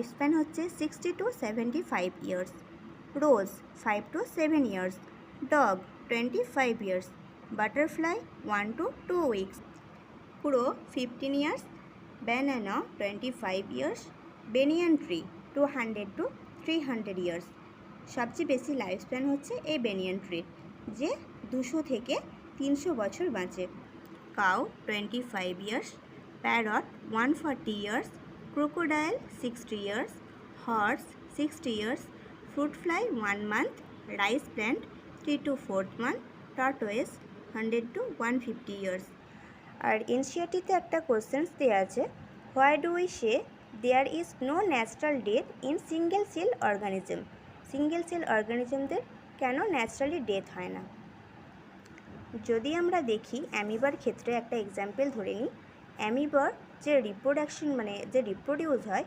Span হচ্ছে 60 to 75 years. Rose 5 to 7 years. Dog 25 years. Butterfly 1 to 2 weeks. Crow 15 years. Banana 25 years. Banyan tree 200 to 300 years. সবচেয়ে বেশি life span হচ্ছে এই banyan ট্রির, যে 200 থেকে 300 বছর বাঁচে। Cow 25 years. Parrot 140 years. Crocodile 60 years. Horse 60 years. Fruit fly 1 month. Rice plant 3 to 4 month. Tortoise 100 to 150 years. আর এনসিইআরটিতে একটা কোশ্চেন্স দেওয়া আছে, why do we say there is no natural death in single cell organism. Single cell অর্গানিজমদের কেন naturally death হয় না? যদি আমরা দেখি অ্যামিবার ক্ষেত্রে একটা এক্সাম্পল ধরে নিই, অ্যামিবার যে রিপ্রোডাকশন যে রিপ্রোডিউস হয়